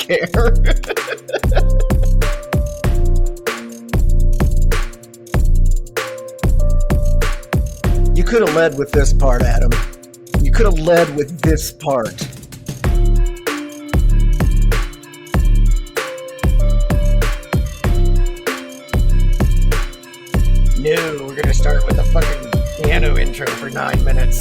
care. You could have led with this part, Adam. You could have led with this part. No, we're gonna start with a fucking piano intro for 9 minutes.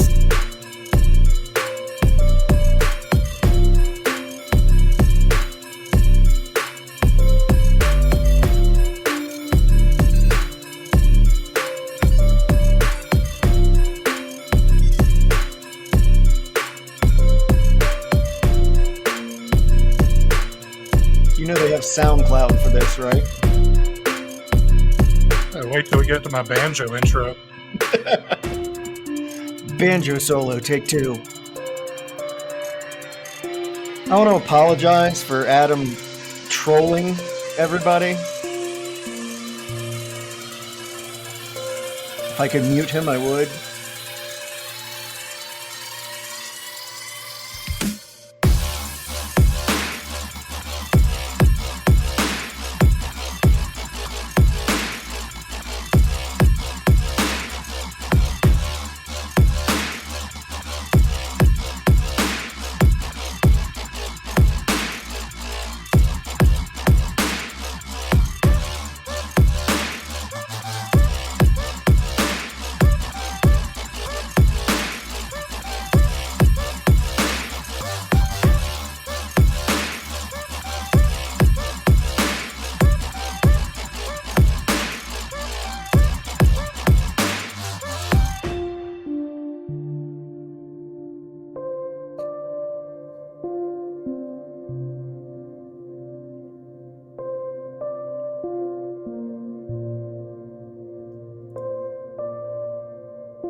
You know they have SoundCloud for this, right? Wait till we get to my banjo intro. Banjo solo, take 2. I want to apologize for Adam trolling everybody. If I could mute him, I would.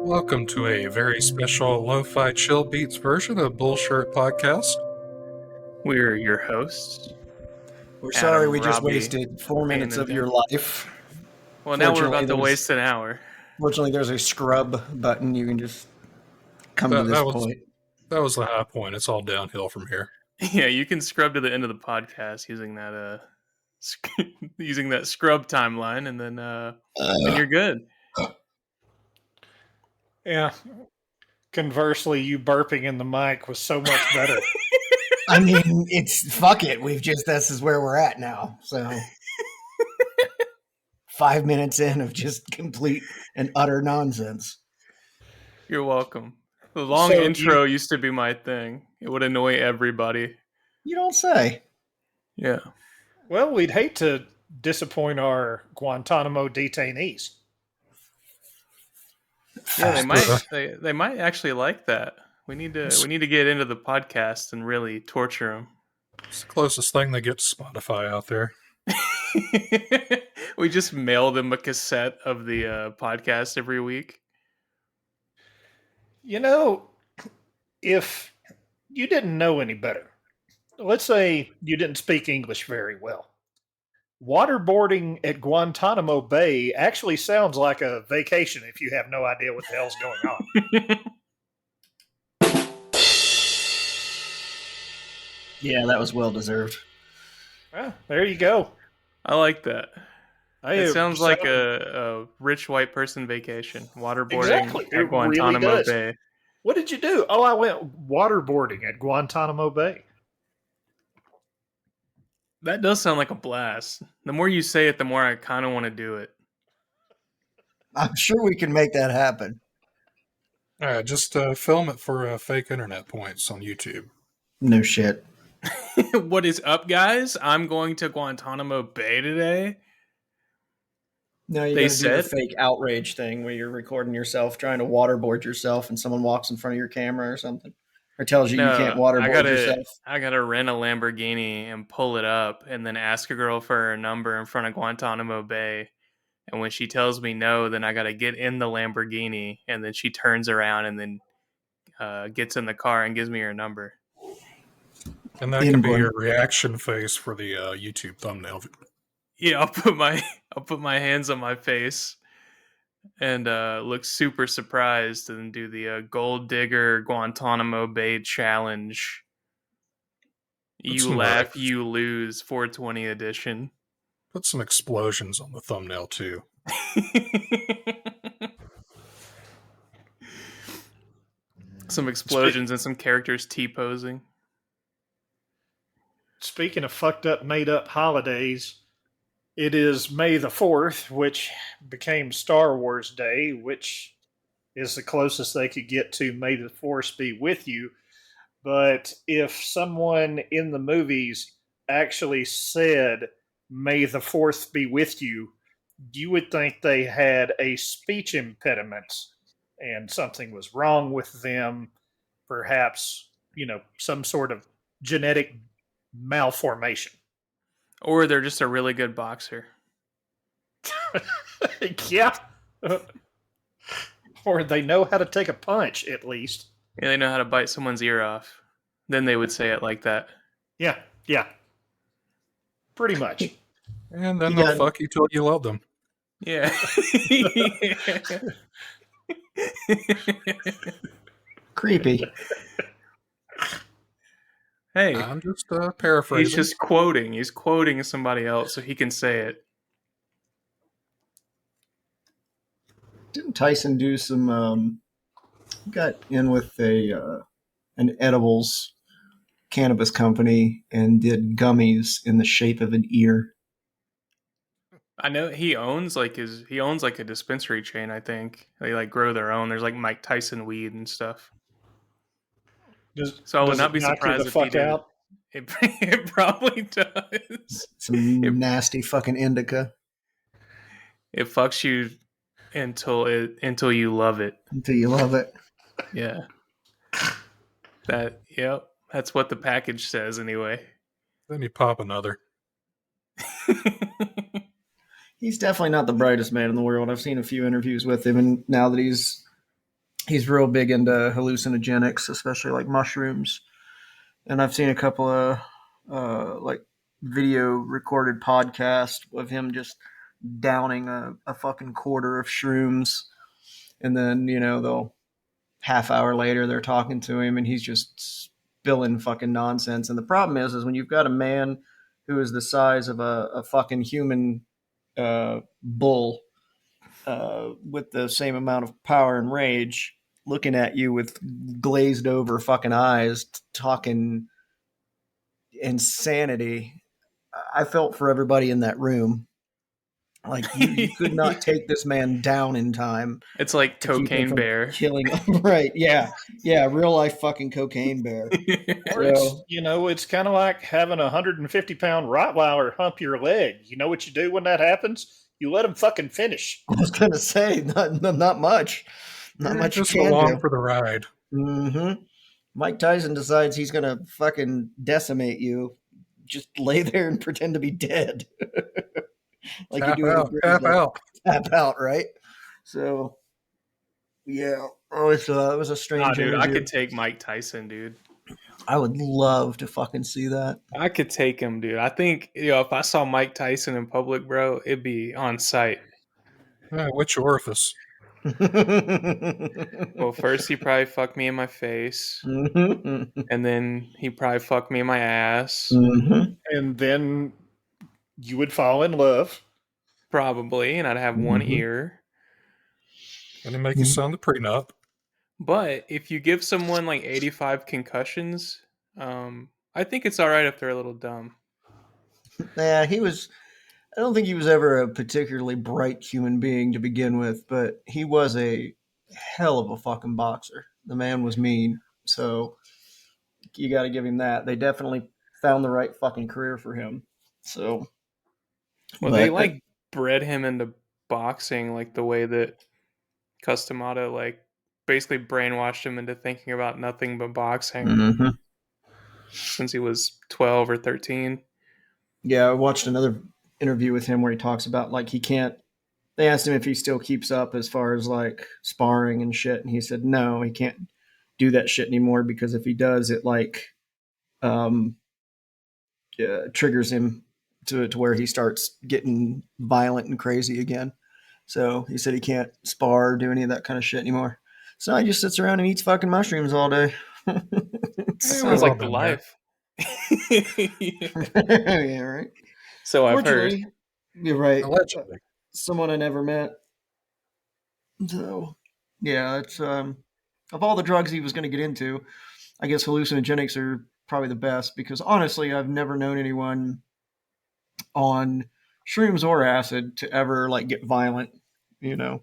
Welcome to a very special lo-fi chill beats version of Bullshirt podcast. We're your hosts. We're sorry Adam, we just Robbie, wasted 4 minutes of your life. Well, now we're Fortunately, about to waste an hour. Fortunately, there's a scrub button. You can just come to this point. That was the high point. It's all downhill from here. Yeah, you can scrub to the end of the podcast using that scrub timeline, and then you're good. Yeah. Conversely, you burping in the mic was so much better. I mean, fuck it. This is where we're at now. So 5 minutes in of just complete and utter nonsense. You're welcome. The long intro used to be my thing. It would annoy everybody. You don't say. Yeah. Well, we'd hate to disappoint our Guantanamo detainees. Yeah, they might actually like that. We need to get into the podcast and really torture them. It's the closest thing they get to Spotify out there. We just mail them a cassette of the podcast every week. You know, if you didn't know any better, let's say you didn't speak English very well. Waterboarding at Guantanamo Bay actually sounds like a vacation if you have no idea what the hell's going on. Yeah, that was well deserved. Well, there you go. I like that. It sounds like a a rich white person vacation. Waterboarding at Guantanamo really Bay. What did you do? Oh, I went waterboarding at Guantanamo Bay. That does sound like a blast. The more you say it, the more I kind of want to do it. I'm sure we can make that happen. All right, just film it for fake internet points on YouTube. No shit. What is up, guys? I'm going to Guantanamo Bay today. No, you're going to do the fake outrage thing where you're recording yourself trying to waterboard yourself and someone walks in front of your camera or something. Or tells you you can't waterboard yourself. I gotta rent a Lamborghini and pull it up and then ask a girl for her number in front of Guantanamo Bay. And when she tells me no, then I gotta get in the Lamborghini, and then she turns around and then gets in the car and gives me her number. And that can be your reaction face for the YouTube thumbnail. Yeah, I'll put my hands on my face and look super surprised and do the Gold Digger Guantanamo Bay challenge. You laugh, you lose, 420 edition. Put some explosions on the thumbnail, too. Some explosions and some characters T-posing. Speaking of fucked up, made up holidays, it is May the 4th, which became Star Wars Day, which is the closest they could get to May the Force be with you. But if someone in the movies actually said, May the 4th be with you, you would think they had a speech impediment and something was wrong with them. Perhaps, some sort of genetic malformation. Or they're just a really good boxer. Yeah. Or they know how to take a punch, at least. Yeah, they know how to bite someone's ear off. Then they would say it like that. Yeah. Pretty much. And then they'll fuck you till you love them. Yeah. Creepy. Hey. I'm just paraphrasing. He's just quoting. He's quoting somebody else so he can say it. Didn't Tyson do some got in with an edibles cannabis company and did gummies in the shape of an ear? I know he owns like a dispensary chain, I think. They like grow their own. There's like Mike Tyson weed and stuff. So I would not be surprised if he did. It probably does. Some nasty fucking indica. It fucks you until you love it. Until you love it. Yeah. That's what the package says anyway. Then you pop another. He's definitely not the brightest man in the world. I've seen a few interviews with him, and now that he's real big into hallucinogenics, especially like mushrooms. And I've seen a couple of like video recorded podcasts of him just downing a fucking quarter of shrooms, and then they'll half hour later they're talking to him and he's just spilling fucking nonsense. And the problem is when you've got a man who is the size of a fucking human bull with the same amount of power and rage looking at you with glazed over fucking eyes talking insanity, I felt for everybody in that room. Like you could not take this man down in time. It's like Cocaine Bear killing him. Right? Yeah, real life fucking Cocaine Bear. So, it's kind of like having a 150-pound Rottweiler hump your leg. You know what you do when that happens? You let him fucking finish. I was gonna say not much. Not much. Just along for the ride. Mm-hmm. Mike Tyson decides he's gonna fucking decimate you. Just lay there and pretend to be dead. Like tap you do out, tap out, right? So, yeah. Oh, it was a strange. Dude, I could take Mike Tyson, dude. I would love to fucking see that. I could take him, dude. I think if I saw Mike Tyson in public, bro, it'd be on sight. Which orifice? Well, first he probably fucked me in my face, and then he probably fucked me in my ass, and then you would fall in love, probably, and I'd have one ear. And it make you sound the prenup. But if you give someone like 85 concussions, I think it's all right if they're a little dumb. Yeah, I don't think he was ever a particularly bright human being to begin with, but he was a hell of a fucking boxer. The man was mean, so you got to give him that. They definitely found the right fucking career for him. So, well, they bred him into boxing like the way that Customato basically brainwashed him into thinking about nothing but boxing since he was 12 or 13. Yeah, I watched another interview with him where he talks about they asked him if he still keeps up as far as sparring and shit, and he said no, he can't do that shit anymore because if he does, it triggers him to where he starts getting violent and crazy again. So he said he can't spar or do any of that kind of shit anymore. So he just sits around and eats fucking mushrooms all day. Sounds like the life. Yeah, right. So I've heard. Fortunately, you're right. Allegedly. Someone I never met. So, yeah, it's of all the drugs he was going to get into, I guess hallucinogenics are probably the best because honestly, I've never known anyone on shrooms or acid to ever like get violent. You know,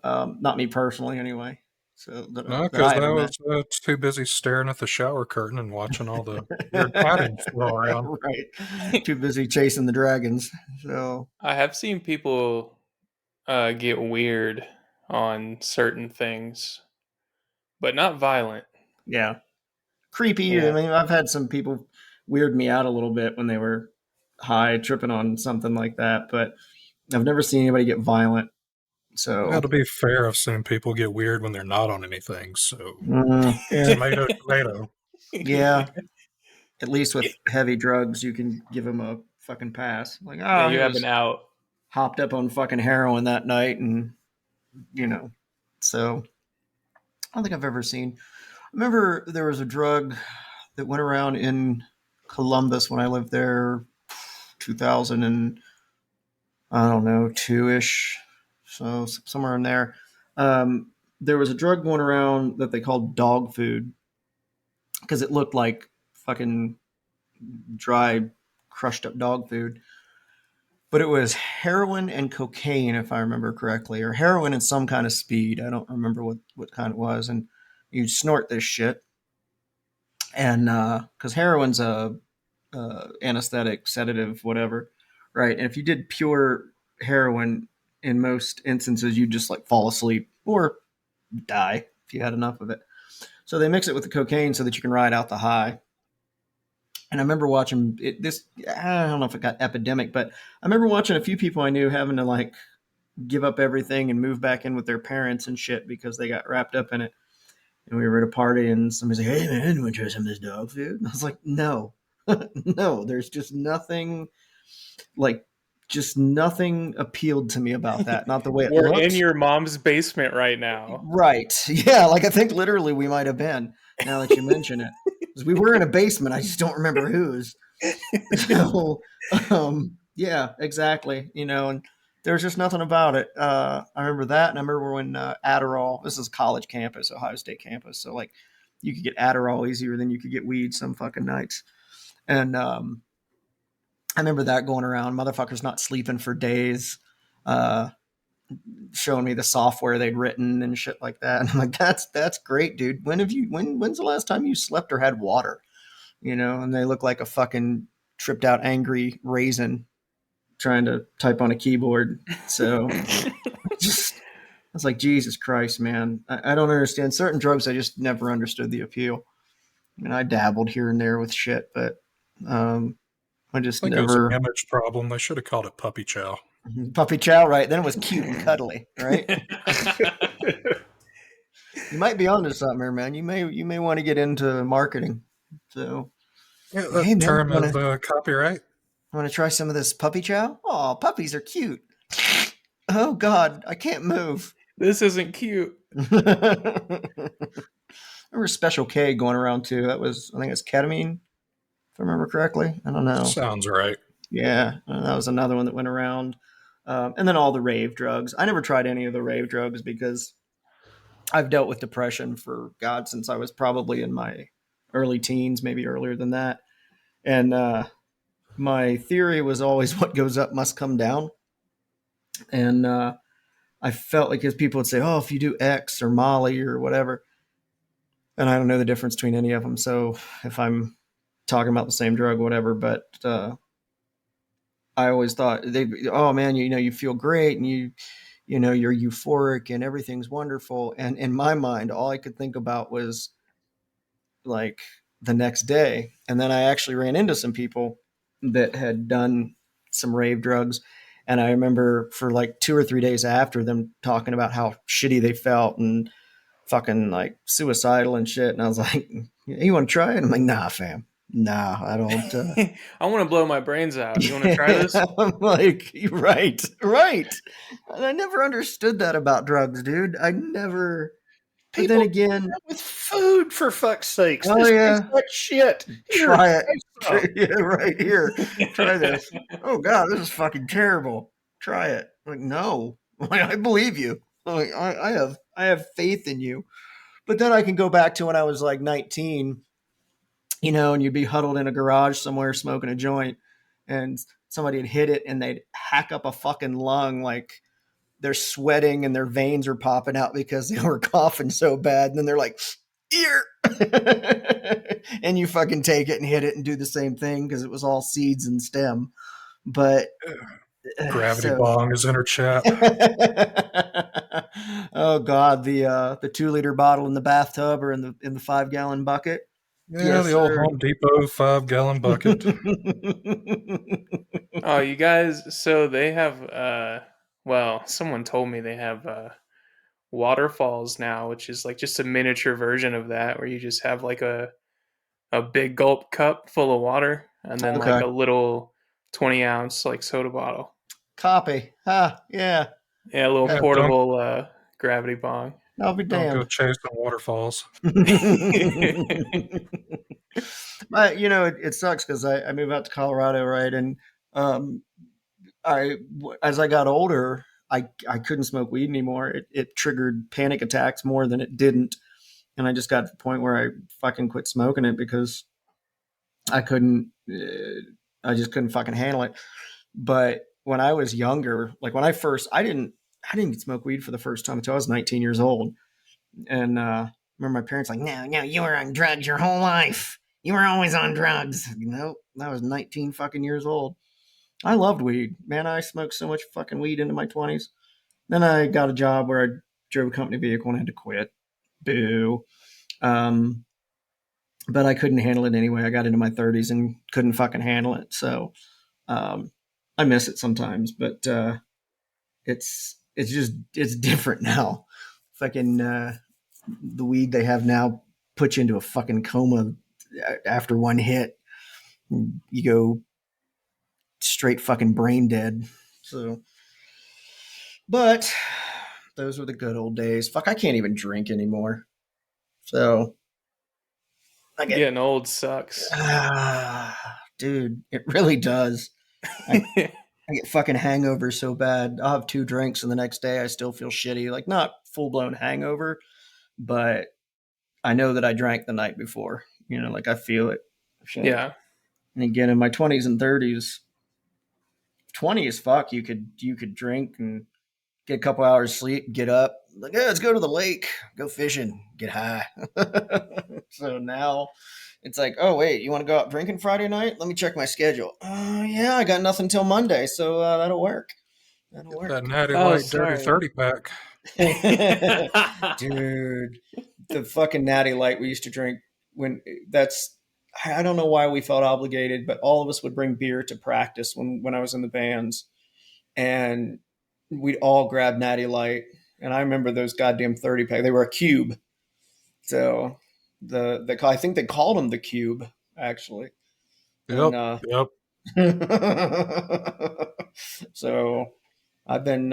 not me personally, anyway. So No, that I because I ever met. was too busy staring at the shower curtain and watching all the weird patterns flow around. Right. Too busy chasing the dragons. So I have seen people get weird on certain things, but not violent. yeah, creepy. I Yeah. mean, I've had some people weird me out a little bit when they were high, tripping on something like that, but I've never seen anybody get violent. Well, So to be fair, I've seen people get weird when they're not on anything. So, yeah, tomato, tomato. yeah. At least with heavy drugs, you can give them a fucking pass. Like, Yeah, oh, you he have an was out. hopped up on fucking heroin that night, and you know. So I don't think I've ever seen. I remember there was a drug that went around in Columbus when I lived there, 2000 and I don't know, two ish, so somewhere in there. There was a drug going around that they called dog food because it looked like fucking dry, crushed up dog food. But it was heroin and cocaine, if I remember correctly, or heroin and some kind of speed. I don't remember what kind it was. And you snort this shit, and because heroin's a anesthetic, sedative, whatever, right? And if you did pure heroin, in most instances, you just like fall asleep or die if you had enough of it. So they mix it with the cocaine so that you can ride out the high. And I remember watching it, this. I don't know if it got epidemic, but I remember watching a few people I knew having to like give up everything and move back in with their parents and shit because they got wrapped up in it. And we were at a party and somebody's like, "Hey man, you want to try some of this dog food?" And I was like, "No, no." There's just nothing like, just nothing appealed to me about that. Not the way it We're in looked. your mom's basement right now. Right? Yeah. Like I think literally we might have been. Now that you mention it, because we were in a basement. I just don't remember whose. So, yeah, exactly. And there's just nothing about it. I remember that, and I remember when Adderall. This is college campus, Ohio State campus, so like you could get Adderall easier than you could get weed some fucking nights. And I remember that going around, motherfuckers not sleeping for days, uh, showing me the software they'd written and shit like that. And I'm like, that's great, dude. When's the last time you slept or had water? And they look like a fucking tripped out angry raisin trying to type on a keyboard. So just, I was like, Jesus Christ, man. I don't understand certain drugs. I just never understood the appeal. I mean, I dabbled here and there with shit, but I just I think it was an never. image problem. They should have called it puppy chow. Puppy chow, right? Then it was cute and cuddly, right? You might be onto something here, man. You may want to get into marketing. So, Yeah, hey, that man, term want is to copyright. want to try some of this puppy chow? Oh, puppies are cute. Oh God, I can't move. This isn't cute. Remember Special K going around too. That was, I think it's ketamine, if I remember correctly. I don't know. Sounds right. Yeah, that was another one that went around. And then all the rave drugs. I never tried any of the rave drugs because I've dealt with depression for God since I was probably in my early teens, maybe earlier than that. And my theory was always what goes up must come down. And I felt like, because people would say, "Oh, if you do X or Molly or whatever," and I don't know the difference between any of them. So if I'm talking about the same drug, whatever, but I always thought oh man, you feel great and you're euphoric and everything's wonderful. And in my mind, all I could think about was like the next day. And then I actually ran into some people that had done some rave drugs. And I remember for like 2 or 3 days after them talking about how shitty they felt and fucking like suicidal and shit. And I was like, "You want to try it?" I'm like, "Nah, fam. Nah, I don't." I want to blow my brains out. You want to try this? I'm like, right. And I never understood that about drugs, dude. I never But then People again, with food, for fuck's sakes. oh This yeah, tastes like shit. Here, try it. try some. Yeah, right here. Try this. Oh God, this is fucking terrible. Try it. Like, no. Like, I believe you. Like, I have faith in you. But then I can go back to when I was like 19, and you'd be huddled in a garage somewhere smoking a joint, and somebody had hit it and they'd hack up a fucking lung, like they're sweating and their veins are popping out because they were coughing so bad. And then they're like, ear. And you fucking take it and hit it and do the same thing because it was all seeds and stem. But Gravity bong is in her chat. Oh God, the 2-liter bottle in the bathtub or in the 5-gallon bucket. Yeah, Yes, the old sir. Home Depot 5-gallon bucket. Oh, you guys, so they have well, someone told me they have waterfalls now, which is like just a miniature version of that where you just have like a big gulp cup full of water and then like Okay. a little 20-ounce like soda bottle. Copy. Yeah. Yeah, a little Yeah, portable gravity bong. I'll be Don't go damned. chasing waterfalls. But it sucks because I moved out to Colorado, right? And as I got older, I couldn't smoke weed anymore. It triggered panic attacks more than it didn't, and I just got to the point where I fucking quit smoking it because I couldn't. I just couldn't fucking handle it. But when I was younger, like when I didn't smoke weed for the first time until I was 19 years old. And remember my parents like, no, you were on drugs your whole life. You were always on drugs. Nope, I was 19 fucking years old. I loved weed. Man, I smoked so much fucking weed into my 20s. Then I got a job where I drove a company vehicle and had to quit. Boo. But I couldn't handle it anyway. I got into my 30s and couldn't fucking handle it. So I miss it sometimes, but it's different now. Fucking the weed they have now puts you into a fucking coma after one hit. You go straight fucking brain dead. So, but those were the good old days. Fuck, I can't even drink anymore. So I get Getting old sucks. dude, it really does. I get fucking hangovers so bad. I'll have 2 drinks and the next day I still feel shitty. Like not full blown hangover, but I know that I drank the night before. Like I feel it. Yeah. And again, in my 20s and 30s, 20 as fuck, you could drink and get a couple hours sleep, get up, like, let's go to the lake, go fishing, get high. So now it's like, oh wait, you want to go out drinking Friday night? Let me check my schedule. Yeah, I got nothing till Monday, so that'll work. That'll work. That natty Oh, light sorry. dirty 30 pack. Dude, the fucking natty light we used to drink I don't know why we felt obligated, but all of us would bring beer to practice when I was in the bands, and we'd all grab natty light. And I remember those goddamn 30 pack. They were a cube. So I think they called them the cube actually. Yep. And, Yep. So I've been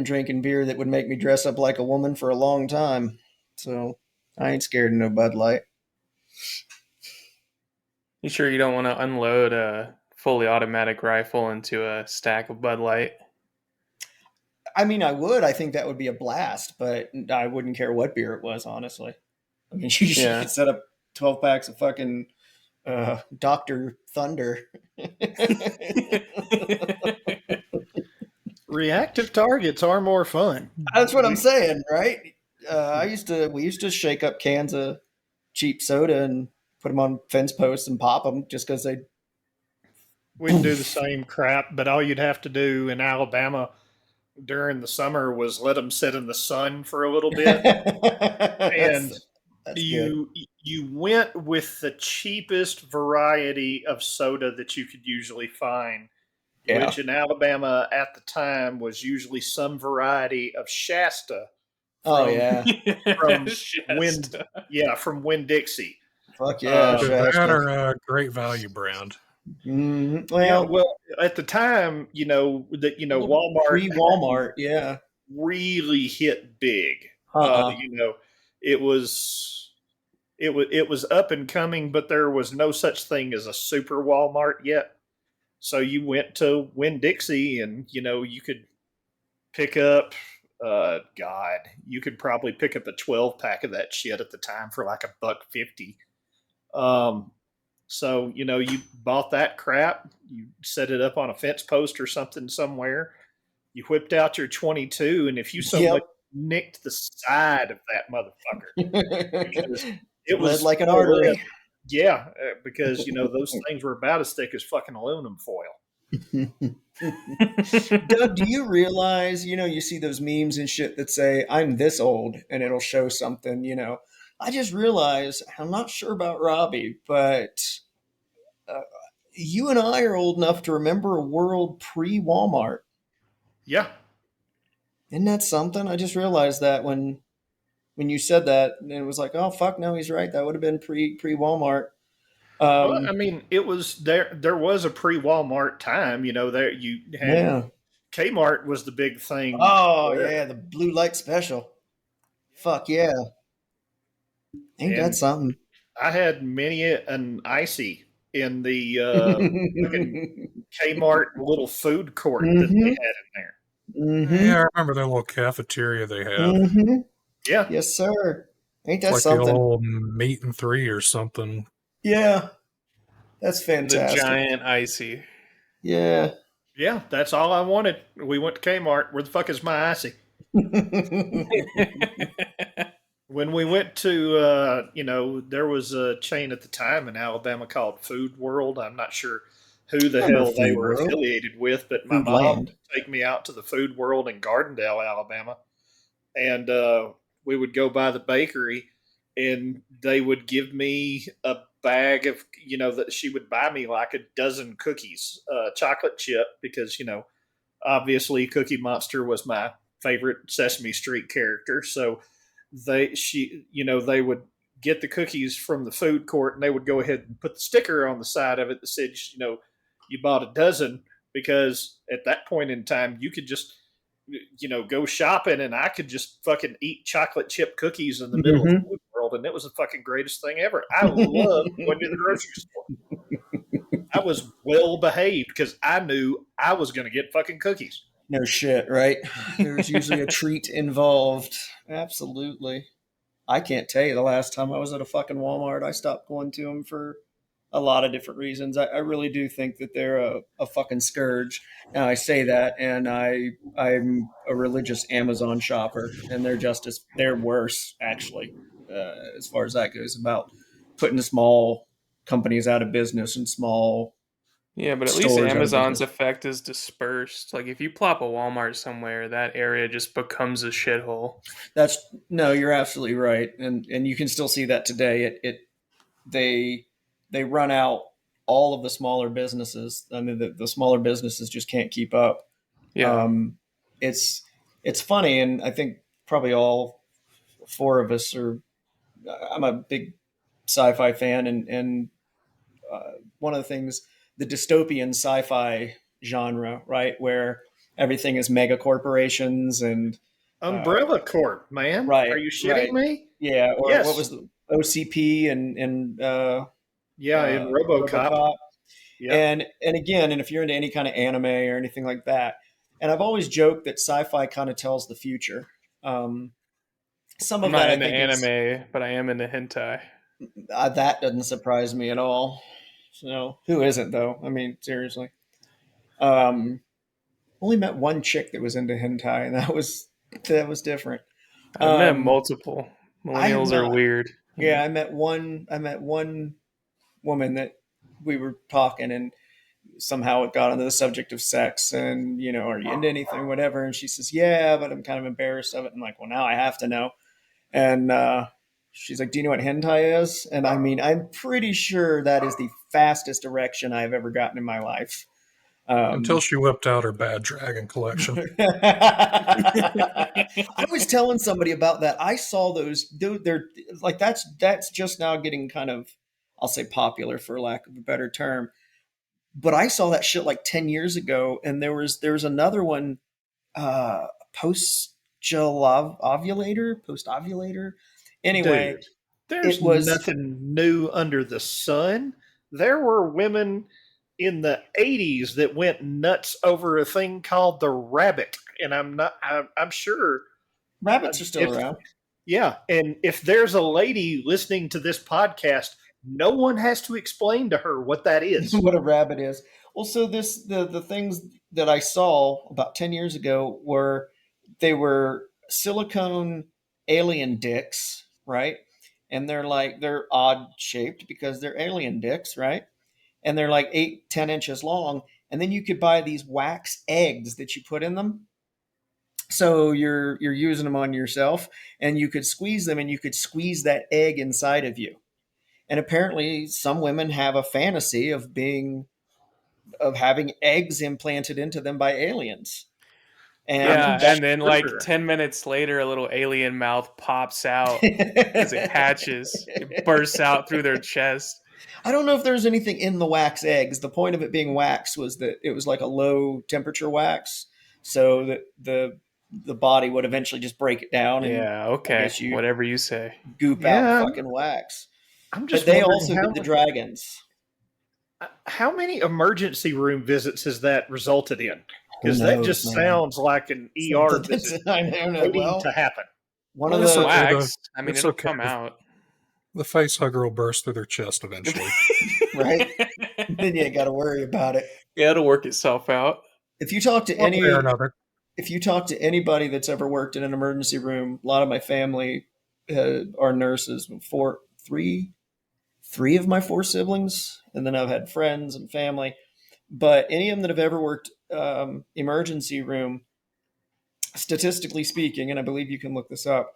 drinking beer that would make me dress up like a woman for a long time. So I ain't scared of no Bud Light. You sure you don't want to unload a fully automatic rifle into a stack of Bud Light? I mean, I would. I think that would be a blast, but I wouldn't care what beer it was, honestly. I mean, you should set up 12 packs of fucking Dr. Thunder. Reactive targets are more fun. That's what I'm saying, right? We used to shake up cans of cheap soda and put them on fence posts and pop them just because We'd do the same crap, but all you'd have to do in Alabama during the summer was let them sit in the sun for a little bit. And that's you went with the cheapest variety of soda that you could usually find, which in Alabama at the time was usually some variety of Shasta. From Winn-Dixie. Fuck yeah, that or a Great Value brand. Well, at the time, Walmart pre-Walmart, really hit big. You know, it was it was up and coming, but there was no such thing as a super Walmart yet. So you went to Winn Dixie, and you know you could pick up. God, you could probably pick up a 12 pack of that shit at the time for like $1.50. Um, so you know you bought that crap, you set it up on a fence post or something somewhere. You whipped out your 22, and if you so much Yep. nicked the side of that motherfucker because it Bled was like an full of lead. artery. Yeah, because you know those things were about as thick as fucking aluminum foil. Doug, do you realize, you see those memes and shit that say, I'm this old, and it'll show something. I just realized, I'm not sure about Robbie, but uh, you and I are old enough to remember a world pre Walmart. Yeah. Isn't that something? I just realized that when you said that, and it was like, oh fuck, no, he's right. That would have been pre Walmart. Well, I mean, it was there. There was a pre-Walmart time. You know, there you had Yeah. Kmart was the big thing Oh there, yeah, the blue light special. Fuck yeah. Ain't that and something? I had many an icy in the fucking Kmart little food court that they Mm-hmm. had in there. Mm-hmm. Yeah, I remember that little cafeteria they had. Mm-hmm. Yeah, Yes, sir. Ain't It's that like the something? old Meat and Three or something. Yeah, that's The fantastic. giant icy. Yeah. yeah. That's all I wanted. We went to Kmart. Where the fuck is my icy? When we went to, you know, there was a chain at the time in Alabama called Food World. I'm not sure who the Remember hell they Food were World, affiliated with, but my Food mom Land. would take me out to the Food World in Gardendale, Alabama, and we would go by the bakery, and they would give me a bag of, you know, that she would buy me like a dozen cookies, chocolate chip, because you know, obviously, Cookie Monster was my favorite Sesame Street character, so they would get the cookies from the food court, and they would go ahead and put the sticker on the side of it that said, you know, you bought a dozen, because at that point in time you could just, you know, go shopping, and I could just fucking eat chocolate chip cookies in the middle of Mm-hmm. Food World, and it was the fucking greatest thing ever. I loved going to the grocery store. I was well behaved because I knew I was going to get fucking cookies. No shit, right? There's usually a treat involved. Absolutely. I can't tell you the last time I was at a fucking Walmart. I stopped going to them for a lot of different reasons. I really do think that they're a fucking scourge. And I say that, and I'm a religious Amazon shopper, and they're worse actually, as far as that goes, about putting small companies out of business and small Yeah, but at least stores out of Amazon's business. effect is dispersed. Like if you plop a Walmart somewhere, that area just becomes a shithole. That's no, you're absolutely right, and you can still see that today. They they run out all of the smaller businesses. I mean, the smaller businesses just can't keep up. Yeah. Um, it's it's funny, and I think probably all four of us are. I'm a big sci-fi fan, and one of the things, the dystopian sci-fi genre, right, where everything is mega corporations and Umbrella Corp, man. Are right, you shitting right, me? yeah, or what Yes. was the OCP and Yeah, in RoboCop. RoboCop, Yep. and again, and if you're into any kind of anime or anything like that, and I've always joked that sci-fi kind of tells the future. Um, some I'm of not that I into think is anime, but I am into hentai. that doesn't surprise me at all. So who isn't though? I mean, seriously. Um, only met one chick that was into hentai, and that was different. I've met Um, multiple. I have Millennials are not. weird. Yeah, Yeah. I met one woman that we were talking, and somehow it got onto the subject of sex, and are you into anything, whatever? And she says, yeah, but I'm kind of embarrassed of it. I'm like, well, now I have to know. And she's like, do you know what hentai is? And I mean, I'm pretty sure that is the fastest erection I've ever gotten in my life. Until Um, she whipped out her Bad Dragon collection. I was telling somebody about that. I saw those. Dude, they're like that's just now getting kind of, I'll say, popular for lack of a better term. But I saw that shit like 10 years ago, and there was another one, post. post-ovulator. Anyway, Dude, there's it was nothing new under the sun. There were women in the 80s that went nuts over a thing called the rabbit. And I'm sure rabbits are still if, around. yeah. And if there's a lady listening to this podcast, no one has to explain to her what that is. What a rabbit is. Well, so the things that I saw about 10 years ago they were silicone alien dicks, right? And they're odd shaped because they're alien dicks, right? And they're like 8-10 inches long. And then you could buy these wax eggs that you put in them. So you're using them on yourself, and you could squeeze them, and you could squeeze that egg inside of you. And apparently, some women have a fantasy of having eggs implanted into them by aliens. And Yeah, that and then like 10 minutes later, a little alien mouth pops out because it hatches. It bursts out through their chest. I don't know if there's anything in the wax eggs. The point of it being wax was that it was like a low temperature wax, so that the body would eventually just break it down, and Yeah, I okay. guess you Whatever you say. goop Yeah. out fucking wax. I'm But just they wondering also did the dragons. how many emergency room visits has that resulted in? Because Who that knows, just man? sounds like an ER visit I know. waiting Well, to happen. one Well, of it's the okay. Wax. I mean, it's it'll okay. come out. The face hugger will burst through their chest eventually. right. Then you ain't got to worry about it. Yeah, it'll work itself out. If you talk to One way or another. if you talk to anybody that's ever worked in an emergency room, a lot of my family are nurses. Three of my four siblings, and then I've had friends and family. But any of them that have ever worked emergency room, statistically speaking, and I believe you can look this up,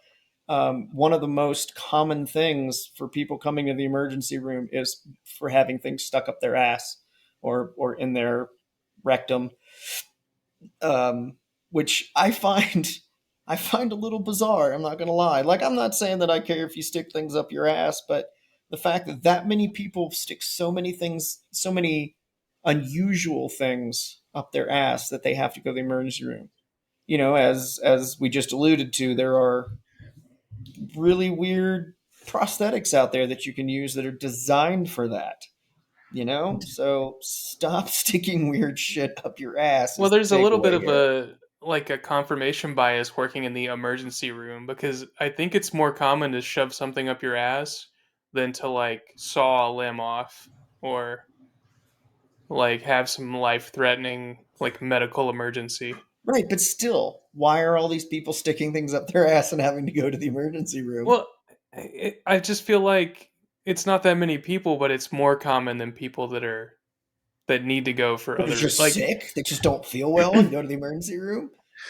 one of the most common things for people coming to the emergency room is for having things stuck up their ass or in their rectum, which I find a little bizarre. I'm not going to lie. Like, I'm not saying that I care if you stick things up your ass, but the fact that many people stick so many things, so many unusual things up their ass that they have to go to the emergency room. You know, as we just alluded to, there are really weird prosthetics out there that you can use that are designed for that. You know, so stop sticking weird shit up your ass. Well, there's a little bit of here. a confirmation bias working in the emergency room because I think it's more common to shove something up your ass than to like saw a limb off or like have some life-threatening like medical emergency. Right, but still, why are all these people sticking things up their ass and having to go to the emergency room? Well, I just feel like it's not that many people, but it's more common than people that need to go for They're other just like sick. They just don't feel well and go to the emergency room.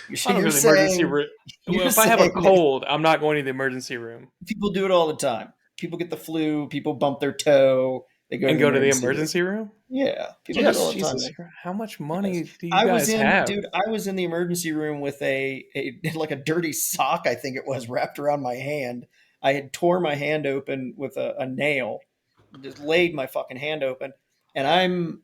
I don't go to the emergency room. Well, if I have a cold, I'm not going to the emergency room. People do it all the time. People get the flu. People bump their toe. They go to the emergency room. Yeah, people do it all the time. Jesus, how much money do you guys have? Dude, I was in the emergency room with a like a dirty sock, I think it was, wrapped around my hand. I had tore my hand open with a nail, just laid my fucking hand open, and I'm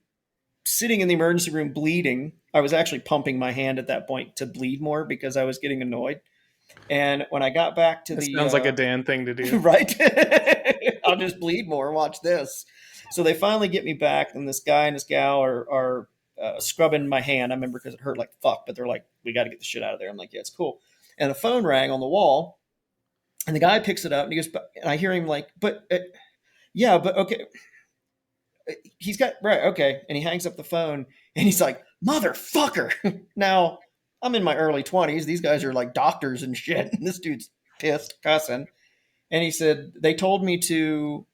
sitting in the emergency room bleeding. I was actually pumping my hand at that point to bleed more because I was getting annoyed. And when I got back to sounds like a Dan thing to do. Right? I'll just bleed more. Watch this. So they finally get me back, and this guy and this gal are scrubbing my hand. I remember because it hurt like fuck, but they're like, we got to get the shit out of there. I'm like, yeah, it's cool. And the phone rang on the wall, and the guy picks it up, and he goes, and I hear him like, yeah, but okay. He's got, right, okay. And he hangs up the phone, and he's like, motherfucker. Now, I'm in my early 20s. These guys are like doctors and shit. And this dude's pissed, cussing. And he said, they told me to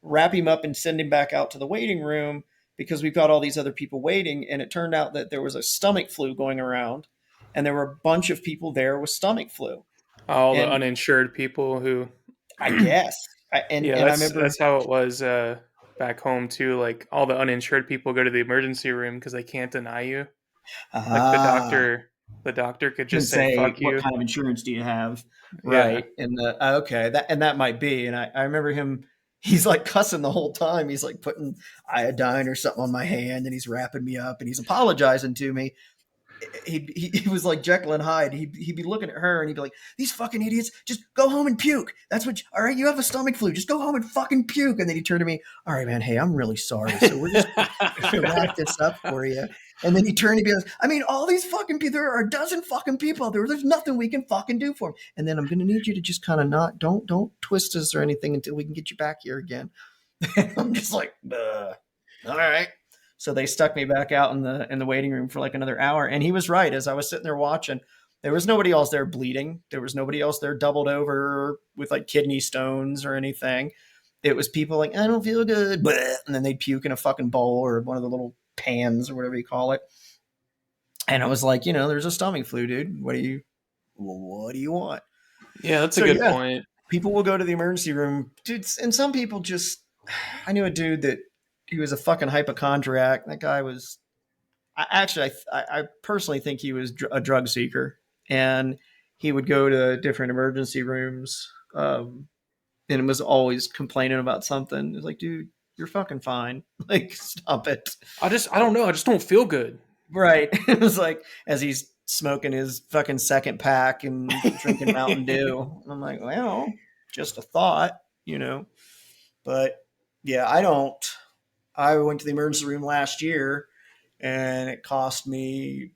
wrap him up and send him back out to the waiting room because we've got all these other people waiting. And it turned out that there was a stomach flu going around, and there were a bunch of people there with stomach flu. All the uninsured people who, I guess. I remember that's how it was back home too. Like all the uninsured people go to the emergency room because they can't deny you. Like the doctor could just say "fuck you." What kind of insurance do you have? Right. Yeah. And okay, that might be. And I remember him. He's like cussing the whole time. He's like putting iodine or something on my hand, and he's wrapping me up, and he's apologizing to me. he was like Jekyll and Hyde. He'd be looking at her and he'd be like, "These fucking idiots, just go home and puke. That's what. All right, you have a stomach flu. Just go home and fucking puke." And then he'd turn to me, "All right, man. Hey, I'm really sorry. So we're just gonna wrap this up for you." And then he'd turn and be like, "I mean, all these fucking people. There are a dozen fucking people out there. There's nothing we can fucking do for them. And then I'm gonna need you to just kind of not don't twist us or anything until we can get you back here again." I'm just like, all right. So they stuck me back out in the waiting room for like another hour. And he was right. As I was sitting there watching, there was nobody else there bleeding. There was nobody else there doubled over with like kidney stones or anything. It was people like, "I don't feel good." And then they'd puke in a fucking bowl or one of the little pans or whatever you call it. And I was like, there's a stomach flu, dude. What do you want? Yeah, that's a good point. People will go to the emergency room, dude. And some people just, I knew a dude that he was a fucking hypochondriac. That guy was, I personally think he was a drug seeker, and he would go to different emergency rooms, and was always complaining about something. It was like, dude, you're fucking fine. Like, stop it. I don't know. I just don't feel good. Right. It was like, as he's smoking his fucking second pack and drinking Mountain Dew. And I'm like, well, just a thought, But yeah, I went to the emergency room last year and it cost me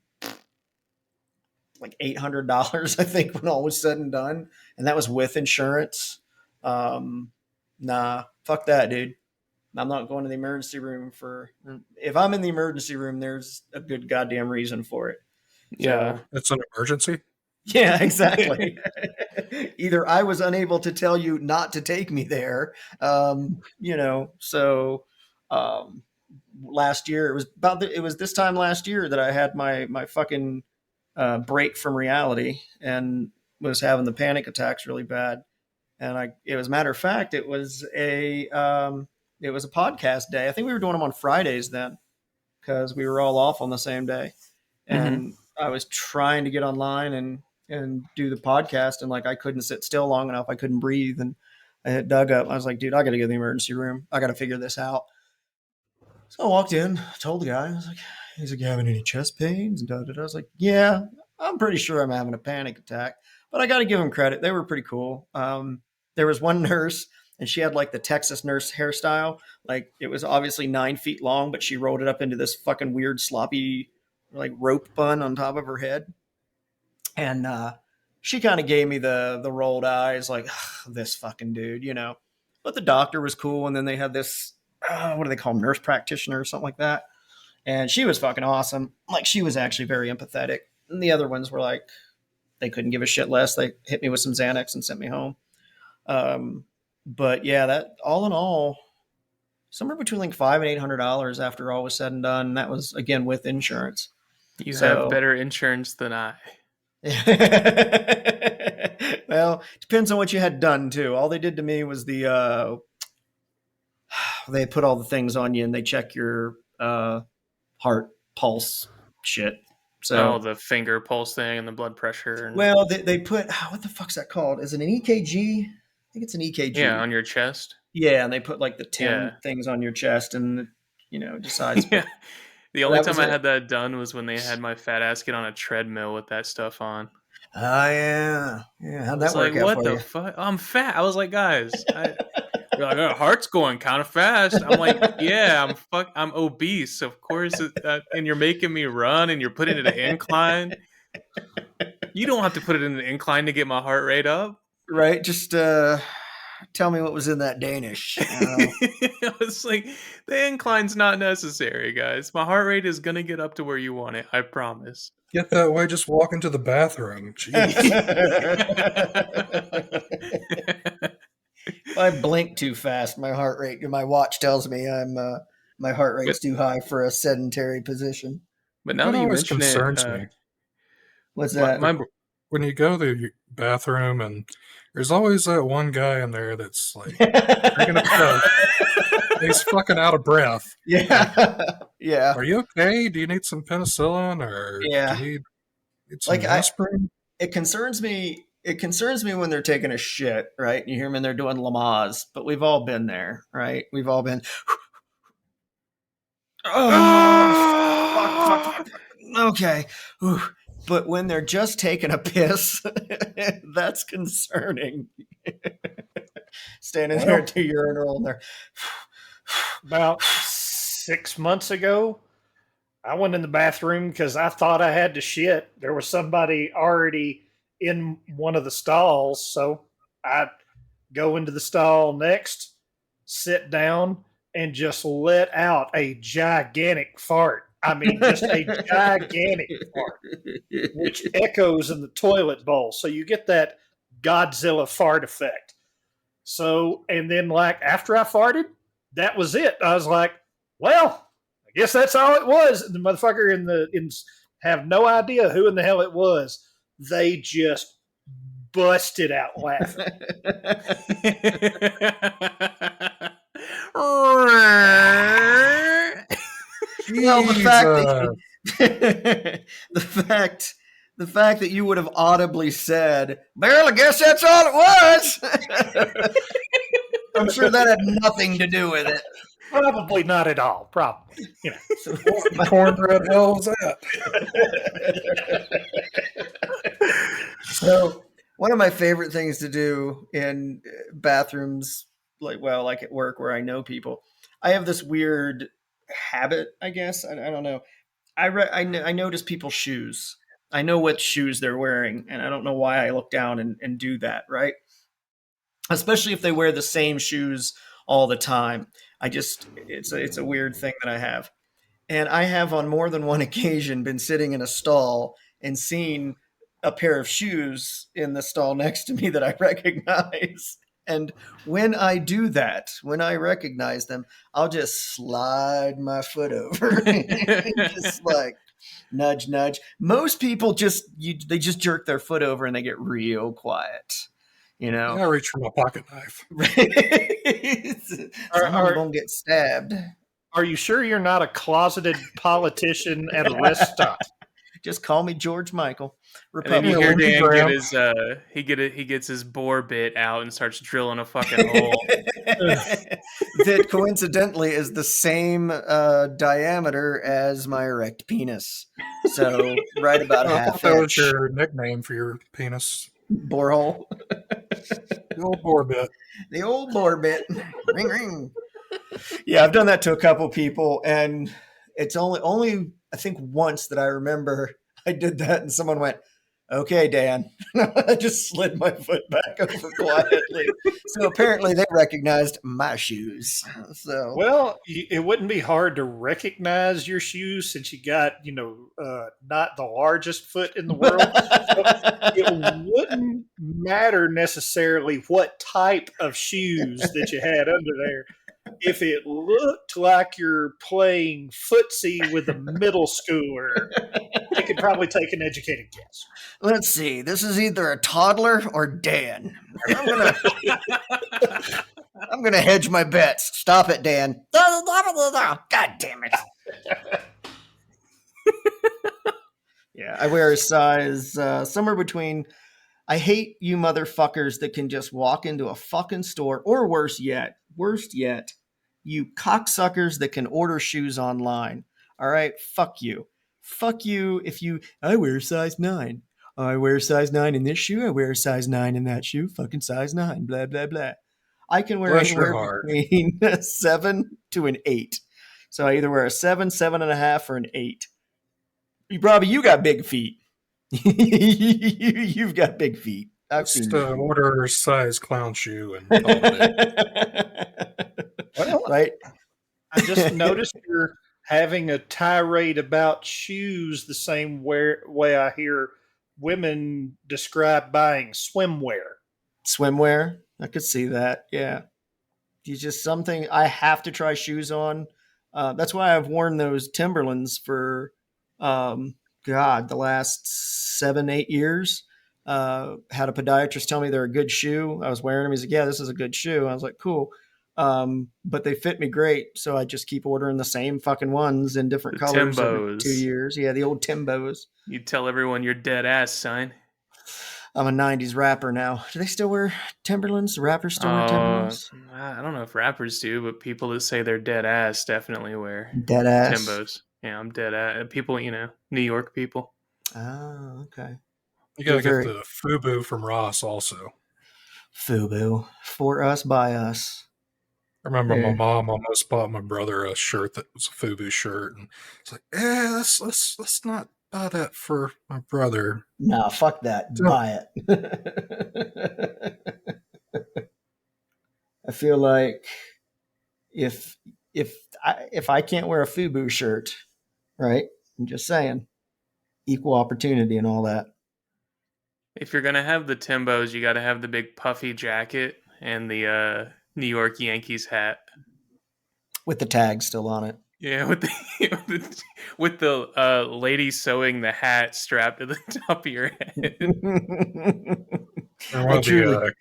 like $800, I think, when all was said and done. And that was with insurance. Nah, fuck that, dude. I'm not going to the emergency room if I'm in the emergency room, there's a good goddamn reason for it. Yeah. So, It's an emergency. yeah, exactly. Either I was unable to tell you not to take me there, so last year it was this time last year that I had my fucking break from reality and was having the panic attacks really bad. And it was, matter of fact, it was a podcast day. I think we were doing them on Fridays then because we were all off on the same day. And I was trying to get online and do the podcast, and like I couldn't sit still long enough. I couldn't breathe, and I hit Doug up. I was like, "Dude, I got to go to the emergency room. I got to figure this out." So I walked in, told the guy. I was like, "He's like, you having any chest pains?" And da-da-da. I was like, "Yeah, I'm pretty sure I'm having a panic attack." But I got to give him credit. They were pretty cool. There was one nurse, and she had like the Texas nurse hairstyle. Like, it was obviously 9 feet long, but she rolled it up into this fucking weird sloppy like rope bun on top of her head. And she kind of gave me the rolled eyes, like, this fucking dude, But the doctor was cool, and then they had this, what do they call them, nurse practitioner or something like that. And she was fucking awesome. Like, she was actually very empathetic. And the other ones were like, they couldn't give a shit less. They hit me with some Xanax and sent me home. But yeah, that all in all, somewhere between like $500 and $800 after all was said and done. And that was, again, with insurance. You have better insurance than I. Well, depends on what you had done too. All they did to me was they put all the things on you and they check your heart pulse shit. So the finger pulse thing and the blood pressure. Well, they put, what the fuck's that called? Is it an EKG? I think it's an EKG. Yeah, on your chest. Yeah, and they put like the 10 things on your chest and decides. Yeah. The only time I had that done was when they had my fat ass get on a treadmill with that stuff on. Oh, yeah. Yeah, how'd that work out what for the you? fuck? I'm fat. I was like, guys, you're like, oh, heart's going kind of fast. I'm like, yeah, I'm obese. Of course. And you're making me run and you're putting it in an incline. You don't have to put it in an incline to get my heart rate up. Right. Just tell me what was in that Danish. I was like, the incline's not necessary, guys. My heart rate is going to get up to where you want it. I promise. Get that way, just walk into the bathroom. Jeez. If I blink too fast, my watch tells me my heart rate's too high for a sedentary position. But now that you mention concerns it, me. What's that? When you go to the bathroom and there's always that one guy in there that's like taking a pill. He's fucking out of breath. Yeah. Like, yeah. Are you okay? Do you need some penicillin or do you need some aspirin? It concerns me when they're taking a shit, right? You hear them and they're doing Lamaze, but we've all been there, right? We've all been fuck. okay. Ooh. But when they're just taking a piss, that's concerning. Standing there at the urinal and they're About 6 months ago, I went in the bathroom because I thought I had to shit. There was somebody already in one of the stalls, so I go into the stall next, sit down, and just let out a gigantic fart. I mean, just a gigantic fart, which echoes in the toilet bowl. So you get that Godzilla fart effect. So, and then like after I farted, that was it. I was like, well, I guess that's all it was. And the motherfucker have no idea who in the hell it was. They just busted out laughing. Well, the fact that you would have audibly said, "Well, I guess that's all it was." I'm sure that had nothing to do with it. Probably not at all. Probably, So what the cornbread hell is that? So one of my favorite things to do in bathrooms, like at work where I know people, I have this weird habit, I guess. I don't know. I notice people's shoes. I know what shoes they're wearing, and I don't know why I look down and do that, right? Especially if they wear the same shoes all the time. It's a weird thing that I have. And I have on more than one occasion been sitting in a stall and seen a pair of shoes in the stall next to me that I recognize. And when I do that, when I recognize them, I'll just slide my foot over, just like nudge, nudge. Most people they just jerk their foot over and they get real quiet. I reach for my pocket knife. Someone's gonna get stabbed. Are you sure you're not a closeted politician at a rest stop? Just call me George Michael. And then you hear Dan he gets his bore bit out and starts drilling a fucking hole. That coincidentally is the same diameter as my erect penis. So right about I half thought that was inch. your nickname for your penis. Borehole. The old bore bit. The old bore bit. Ring ring. Yeah, I've done that to a couple people, and it's only I think once that I remember I did that, and someone went, "Okay, Dan." I just slid my foot back over quietly. So apparently they recognized my shoes. So Well, it wouldn't be hard to recognize your shoes since you got, not the largest foot in the world. It wouldn't matter necessarily what type of shoes that you had under there. If it looked like you're playing footsie with a middle schooler, you could probably take an educated guess. Let's see. This is either a toddler or Dan. I'm gonna hedge my bets. Stop it, Dan. God damn it. Yeah, I wear a size somewhere between. I hate you motherfuckers that can just walk into a fucking store, or worst yet, you cocksuckers that can order shoes online. All right, fuck you. Fuck you if I wear a size 9. I wear a size 9 in this shoe. I wear a size 9 in that shoe. Fucking size 9. Blah, blah, blah. I can wear Bless your anywhere heart. between a 7 to an 8. So I either wear a 7, 7.5, or an 8. Robbie, you got big feet. You've got big feet. I've seen Just you. order a size clown shoe and call it. Well, Right? I just noticed you're having a tirade about shoes the same way I hear women describe buying swimwear. Swimwear. I could see that. Yeah. It's just something I have to try shoes on. That's why I've worn those Timberlands for, the last 7, 8 years. Had a podiatrist tell me they're a good shoe. I was wearing them. He's like, "Yeah, this is a good shoe." I was like, "Cool." But they fit me great. So I just keep ordering the same fucking ones in different The colors every Timbos. 2 years. Yeah, the old Timbos. You tell everyone you're dead ass, son. I'm a 90s rapper now. Do they still wear Timberlands? Rappers still wear Timberlands? I don't know if rappers do, but people that say they're dead ass definitely wear Dead ass. Timbos. Yeah, I'm dead at people. New York people. Oh, okay. You gotta You're get the FUBU from Ross also. FUBU. For us, by us. I remember my There. mom almost bought my brother a shirt that was a FUBU shirt, and it's like, let's not buy that for my brother. Nah, fuck that. So, Buy it. I feel like if if I can't wear a FUBU shirt, right? I'm just saying, equal opportunity and all that. If you're gonna have the Timbos, you got to have the big puffy jacket and the New York Yankees hat. With the tag still on it. Yeah, with the lady sewing the hat strapped to the top of your head. or I truly,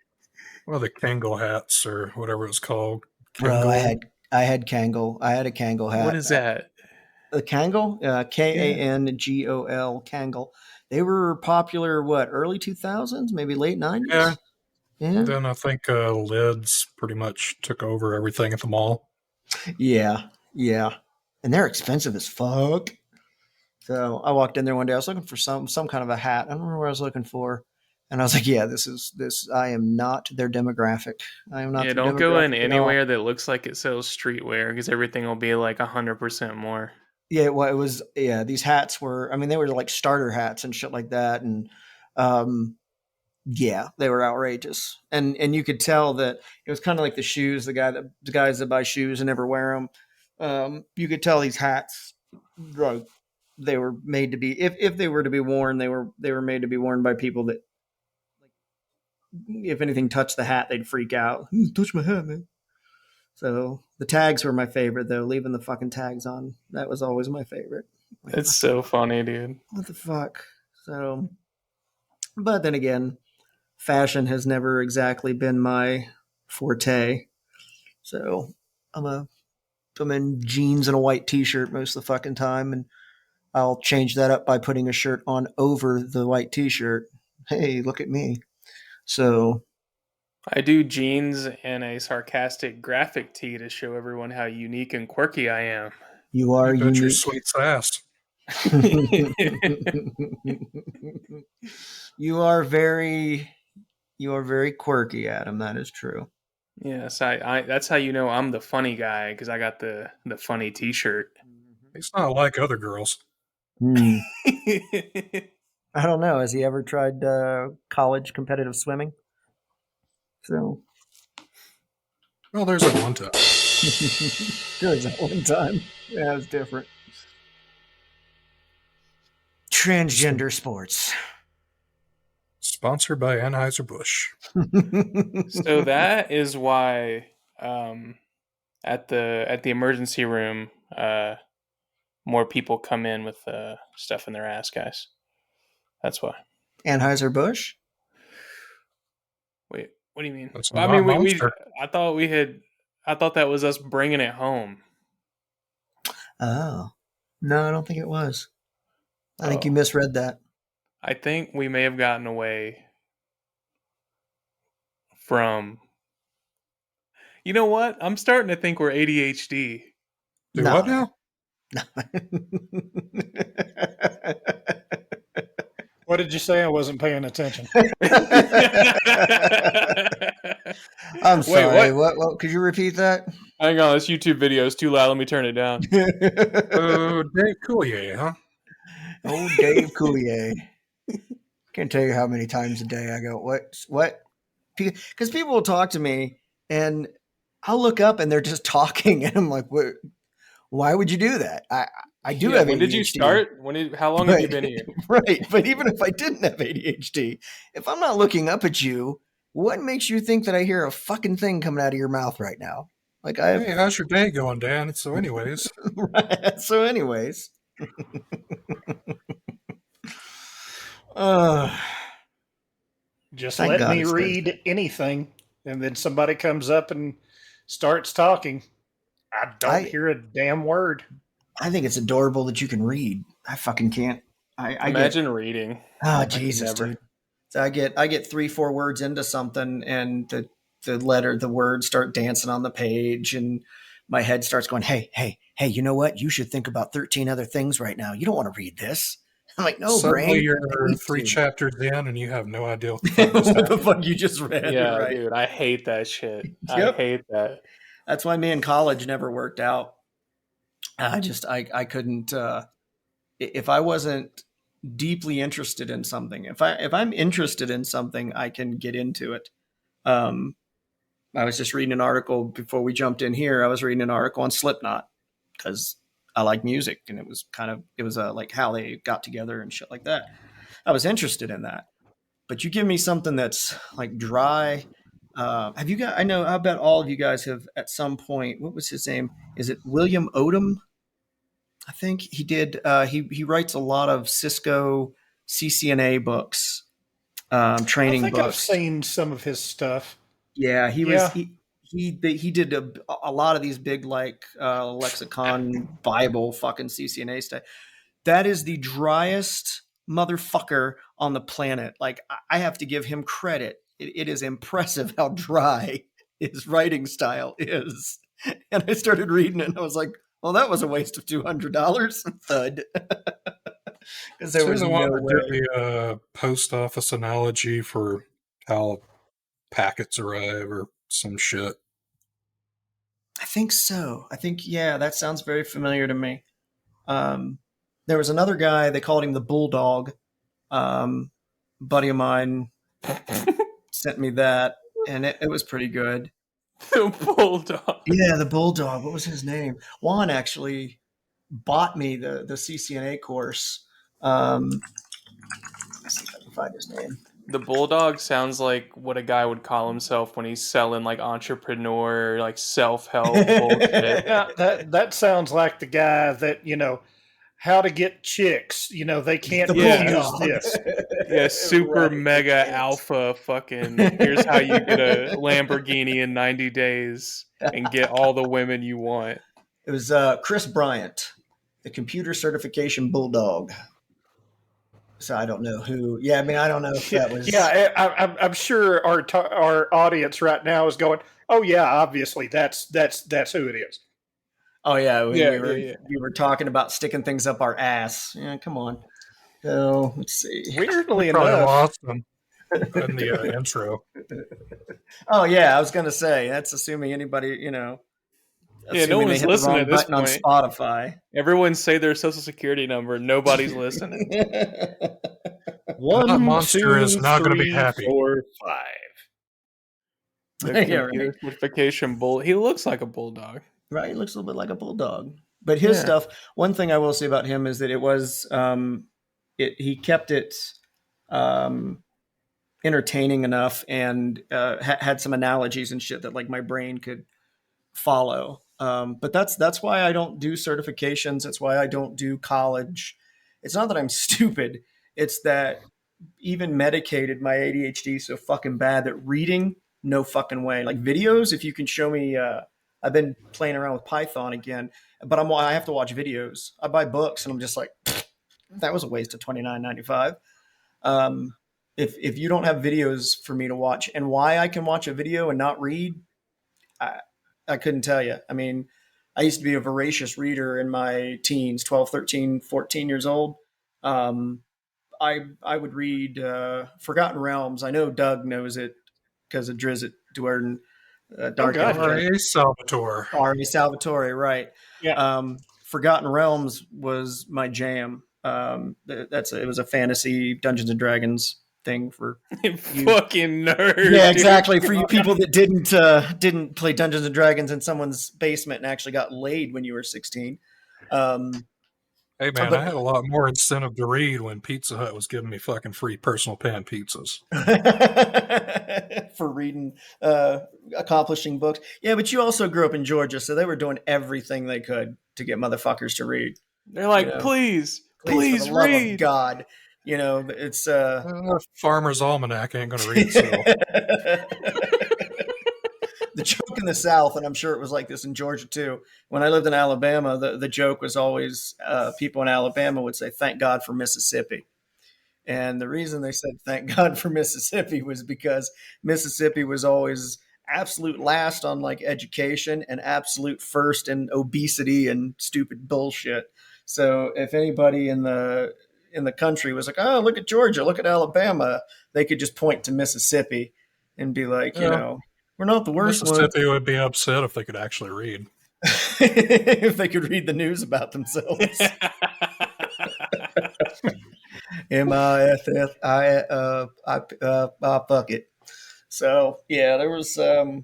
one of the Kangol hats or whatever it's called. bro, Kangol. I had Kangol. I had a Kangol hat. What is that? The Kangol, Kangol, Kangol. They were popular. What, early 2000s, maybe late 90s? Yeah. Yeah. Then I think Lids pretty much took over everything at the mall. Yeah, yeah, and they're expensive as fuck. So I walked in there one day. I was looking for some kind of a hat. I don't remember what I was looking for, and I was like, "Yeah, this. I am not their demographic. I am not Yeah, their don't go in demographic at all." anywhere that looks like it sells streetwear because everything will be like 100% more. Yeah, well, it was. Yeah, these hats were. I mean, they were like starter hats and shit like that, and yeah, they were outrageous. And you could tell that it was kind of like the shoes. The guys that buy shoes and never wear them. You could tell these hats, like, they were made to be. If they were to be worn, they were made to be worn by people that, like, if anything touched the hat, they'd freak out. Touch my hat, man. So the tags were my favorite, though. Leaving the fucking tags on, that was always my favorite. Like, It's so funny, dude. what the fuck? So, but then again, fashion has never exactly been my forte. So I'm in jeans and a white t-shirt most of the fucking time, and I'll change that up by putting a shirt on over the white t-shirt. Hey, look at me. So I do jeans and a sarcastic graphic tee to show everyone how unique and quirky I am. you are You bet your unique. sweet ass. You are very quirky, Adam. That is true. Yes, I that's how you know I'm the funny guy because I got the funny T-shirt. He's not like other girls. Hmm. I don't know. Has he ever tried college competitive swimming? So Well, there's that one time. there was that one time. Yeah, it was different. Transgender sports. Sponsored by Anheuser-Busch. So that is why at the emergency room more people come in with stuff in their ass, guys. That's why. Anheuser-Busch? Wait, what do you mean? That's Well, I not mean, Monster. I thought that was us bringing it home. Oh. No, I don't think it was. I think you Oh. misread that. I think we may have gotten away from. You know what? I'm starting to think we're ADHD. Do what now? What did you say? I wasn't paying attention. I'm sorry. Wait, what? What? Could you repeat that? Hang on, this YouTube video is too loud. Let me turn it down. Oh, Dave Coulier, huh? Oh, Dave Coulier. Can't tell you how many times a day I go, what? Because people will talk to me and I'll look up and they're just talking and I'm like, what? Why would you do that? I do have ADHD. When did you start? How long have you been here? Right. But even if I didn't have ADHD, if I'm not looking up at you, what makes you think that I hear a fucking thing coming out of your mouth right now? Like Hey, how's your day going, Dan? So anyways. So anyways. Just Thank let God me it's read anything, and then somebody comes up and starts talking. I don't hear a damn word. I think it's adorable that you can read. I fucking can't. Imagine reading. Oh, Jesus, dude. So I get 3-4 words into something and the word start dancing on the page and my head starts going, hey, you know what? You should think about 13 other things right now. You don't want to read this. I'm like, no, Suddenly brain. you're I need 3 to. chapters in and you have no idea what the fuck just What the happened. fuck you just read, Yeah, right? dude, I hate that shit. I Yep. hate that. That's why me in college never worked out. I couldn't, if I wasn't deeply interested in something, if I'm interested in something, I can get into it. Um, I was just reading an article before we jumped in here. I was reading an article on Slipknot because I like music, and it was like how they got together and shit like that. I was interested in that. But you give me something that's like dry. Have you got? I know. I bet all of you guys have at some point. What was his name? Is it William Odom? I think he did. He writes a lot of Cisco CCNA books, I training think I've books. seen some of his stuff. Yeah, he was Yeah. he did a lot of these big like lexicon Bible fucking CCNA stuff. That is the driest motherfucker on the planet. Like I have to give him credit. It is impressive how dry his writing style is. And I started reading it, and I was like, "Well, that was a waste of $200." Thud. Because there So was the no one that way. did the post office analogy for how packets arrive or some shit. I think so. I think yeah, that sounds very familiar to me. There was another guy. They called him the Bulldog. Buddy of mine sent me that, and it was pretty good. The bulldog. Yeah, the Bulldog. What was his name? Juan actually bought me the CCNA course. Let's see if I can find his name. The bulldog sounds like what a guy would call himself when he's selling like entrepreneur, like self-help bullshit. Yeah, that sounds like the guy that, how to get chicks. They can't The Yeah. refuse Bulldog. this. Yeah, super Right, mega yes. alpha fucking here's how you get a Lamborghini in 90 days and get all the women you want. It was Chris Bryant, the computer certification Bulldog. So I don't know who. Yeah, I mean, I don't know if that was. Yeah, I'm sure our audience right now is going, "Oh yeah, obviously that's who it is." Oh yeah, we Yeah, were yeah. we were talking about sticking things up our ass. Yeah, come on. So let's see. Weirdly Probably enough, lost them in the intro. Oh yeah, I was gonna say that's assuming anybody, Yeah, assuming no they one's hit the listening wrong at this button on point. Spotify. Everyone say their social security number. Nobody's listening. That 1, monster 2, is not gonna be 3, happy. 4, 5. The Yeah, computer right. certification bull. He looks like a bulldog. Right, he looks a little bit like a bulldog. But his Yeah. stuff. One thing I will say about him is that it was he kept it entertaining enough and had some analogies and shit that like my brain could follow. But that's why I don't do certifications. That's why I don't do college. It's not that I'm stupid. It's that even medicated my ADHD so fucking bad that reading, no fucking way. Like videos, if you can show me, I've been playing around with Python again, but I have to watch videos. I buy books and I'm just like, that was a waste of $29.95. If you don't have videos for me to watch, and why I can watch a video and not read, I couldn't tell you. I mean, I used to be a voracious reader in my teens, 12, 13, 14 years old. I would read Forgotten Realms. I know Doug knows it because of Drizzt Do'Urden, Dark God, Elf. R.A. Salvatore. R.A. Salvatore, right. Yeah. Forgotten Realms was my jam. It was a fantasy Dungeons and Dragons thing for Fucking nerd. yeah, dude. exactly. For you people that didn't play Dungeons and Dragons in someone's basement and actually got laid when you were 16. Hey man, But- I had a lot more incentive to read when Pizza Hut was giving me fucking free personal pan pizzas. for reading, accomplishing books. Yeah, but you also grew up in Georgia, so they were doing everything they could to get motherfuckers to read. They're like, Yeah. please For the love of read. God, it's Farmer's Almanac ain't gonna read still. the joke in the South, and I'm sure it was like this in Georgia too. When I lived in Alabama, the joke was always people in Alabama would say, "Thank God for Mississippi." And the reason they said "Thank God for Mississippi" was because Mississippi was always absolute last on like education and absolute first in obesity and stupid bullshit. So if anybody in the country was like, oh, look at Georgia, look at Alabama, they could just point to Mississippi and be like, you Yeah. know, we're not the worst ones. Mississippi would be upset if they could actually read. If they could read the news about themselves. Fuck it. So yeah, there was a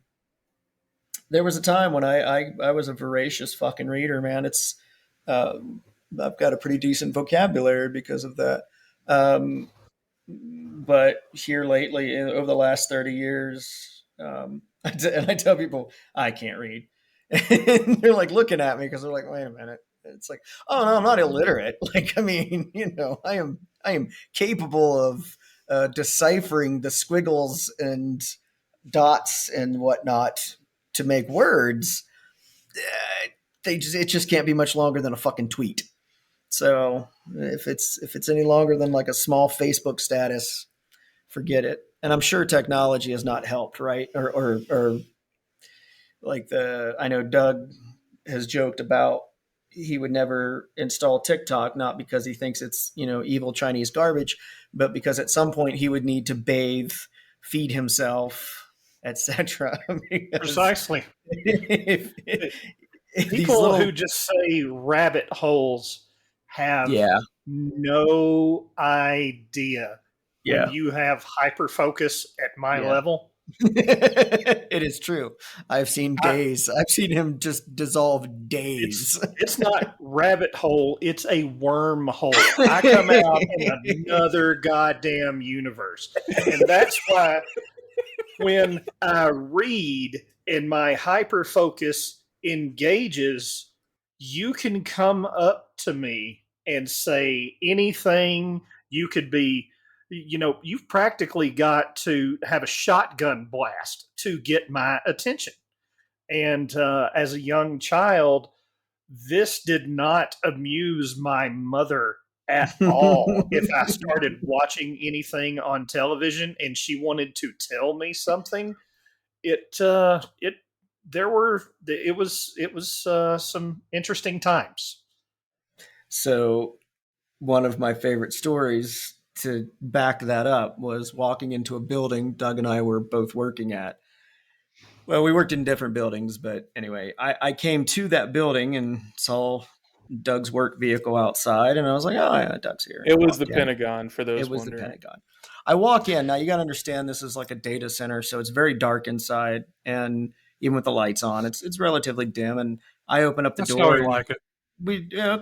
time when I was a voracious fucking reader, man. It's I've got a pretty decent vocabulary because of that. But here lately, over the last 30 years, and I tell people I can't read, and they're like looking at me because they're like, "Wait a minute." It's like, "Oh no, I'm not illiterate." Like, I mean, you know, I am capable of deciphering the squiggles and dots and whatnot to make words. It just can't be much longer than a fucking tweet. So if it's any longer than like a small Facebook status, forget it. And I'm sure technology has not helped, right? Or like I know Doug has joked about he would never install TikTok, not because he thinks it's, you know, evil Chinese garbage, but because at some point he would need to bathe, feed himself, etc. Precisely. if People who just say rabbit holes have no idea when you have hyper focus at my level. It is true. I've seen days. I've seen him just dissolve days. It's not rabbit hole. It's a wormhole. I come out in another goddamn universe. And that's why when I read and my hyper focus engages, you can come up to me and say anything. You could be, you know, you've practically got to have a shotgun blast to get my attention. And as a young child, this did not amuse my mother at all. If I started watching anything on television and she wanted to tell me something, it was some interesting times. So one of my favorite stories to back that up was walking into a building Doug and I were both working at. Well, we worked in different buildings, but anyway, I came to that building and saw Doug's work vehicle outside, and I was like, oh, yeah, Doug's here. It was the Pentagon, for those wondering. It was wondering. the Pentagon. I walk in. Now, you got to understand, this is like a data center, so it's very dark inside, and even with the lights on, it's relatively dim, and I open up the door. That's how I like it.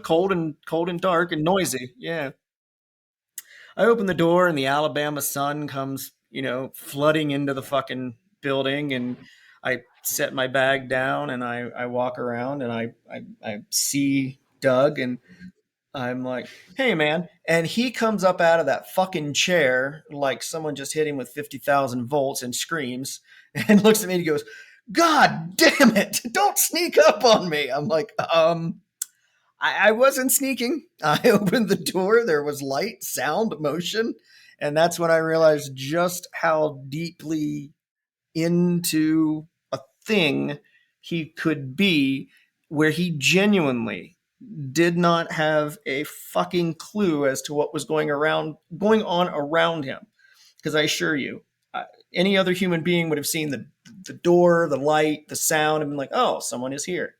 Cold and dark and noisy, yeah. I open the door, and the Alabama sun comes, you know, flooding into the fucking building, and I set my bag down and I walk around and I see Doug and I'm like, hey man. And he comes up out of that fucking chair like someone just hit him with 50,000 volts and screams and looks at me and he goes, God damn it. Don't sneak up on me. I'm like, I wasn't sneaking. I opened the door. There was light, sound, motion. And that's when I realized just how deeply into a thing he could be, where he genuinely did not have a fucking clue as to what was going on around him. Because I assure you, any other human being would have seen the door, the light, the sound, and been like, oh, someone is here.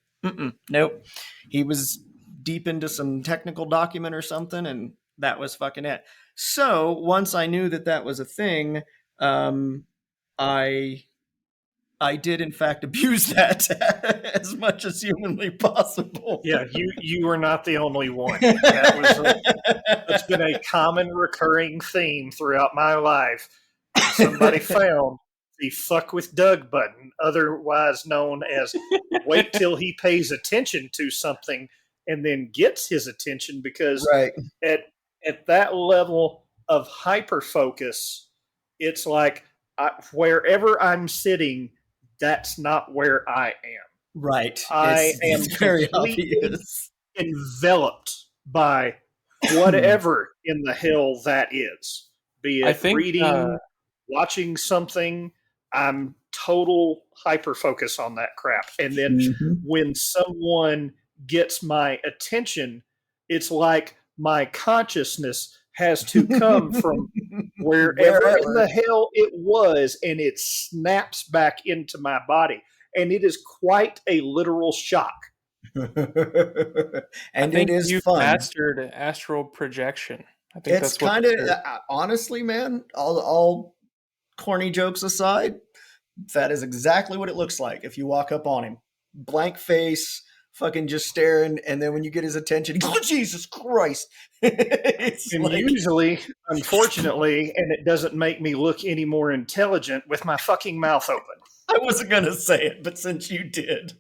Nope. He was deep into some technical document or something, and that was fucking it. So once I knew that was a thing, I did in fact abuse that as much as humanly possible. Yeah, you were not the only one. That's been a common recurring theme throughout my life. Somebody found the fuck with Doug button, otherwise known as wait till he pays attention to something and then gets his attention, because at that level of hyper focus, it's like wherever I'm sitting, that's not where I am. Right. I am very completely obvious. Enveloped by whatever in the hell that is. Be it reading, watching something. I'm total hyper focus on that crap. And then when someone gets my attention, it's like my consciousness has to come from wherever in the hell it was, and it snaps back into my body. And it is quite a literal shock. And it is fun. Mastered astral projection. I think It's kind of, honestly, man, all corny jokes aside, that is exactly what it looks like if you walk up on him. Blank face, fucking just staring, and then when you get his attention, he goes, oh, Jesus Christ. And like, usually, unfortunately, and it doesn't make me look any more intelligent with my fucking mouth open. I wasn't going to say it, but since you did.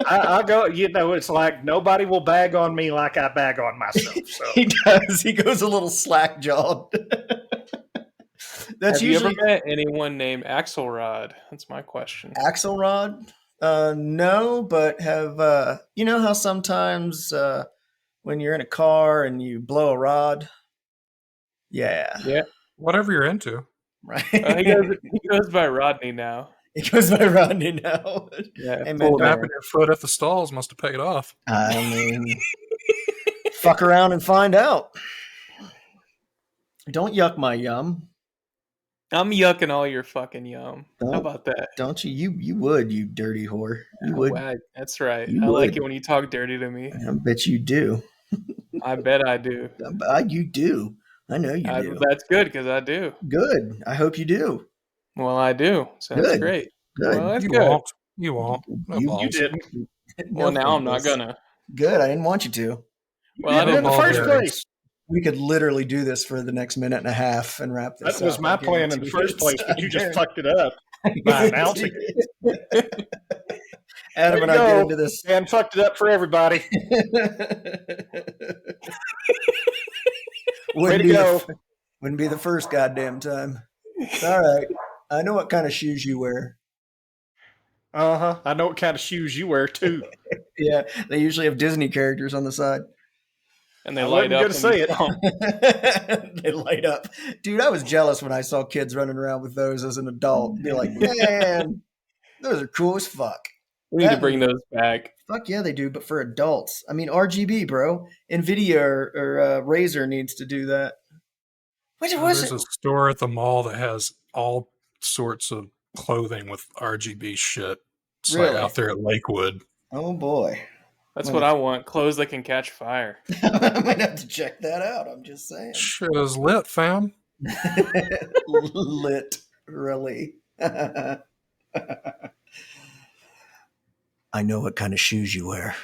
I go, it's like nobody will bag on me like I bag on myself. So. He does. He goes a little slack-jawed. Have you ever met anyone named Axelrod? That's my question. Axelrod? No, but have, you know how sometimes when you're in a car and you blow a rod? Yeah. Yeah. Whatever you're into. Right. He goes by Rodney now. He goes by Rodney now. Yeah. Hey, man, tapping your foot at the stalls must have paid off. I mean, fuck around and find out. Don't yuck my yum. I'm yucking all your fucking yum. How about that? Don't you? You would, you dirty whore. You would. That's right. I like it when you talk dirty to me. I bet you do. I bet I do. You do. I know you do. That's good because I do. Good. I hope you do. Well, I do. So that's great. Good. Well, that's you good. Won't. You won't. No you didn't. Well, now I'm not gonna. Good. I didn't want you to. Well, I didn't in the first place. We could literally do this for the next minute and a half and wrap this up. That was my plan in the first place, but you just fucked it up by announcing it. Adam and I get into this. And fucked it up for everybody. Way to go. Wouldn't be the first goddamn time. All right. I know what kind of shoes you wear. Uh-huh. I know what kind of shoes you wear, too. Yeah. They usually have Disney characters on the side. And they light up. Say it. They light up. Dude, I was jealous when I saw kids running around with those as an adult. Be like, man, those are cool as fuck. We need to bring those back. Fuck yeah, they do, but for adults. I mean, RGB, bro. NVIDIA or Razer needs to do that. There's a store at the mall that has all sorts of clothing with RGB shit. It's like out there at Lakewood. Oh, boy. That's what I want. Clothes that can catch fire. I might have to check that out. I'm just saying. Shit is lit, fam. Lit, really. I know what kind of shoes you wear.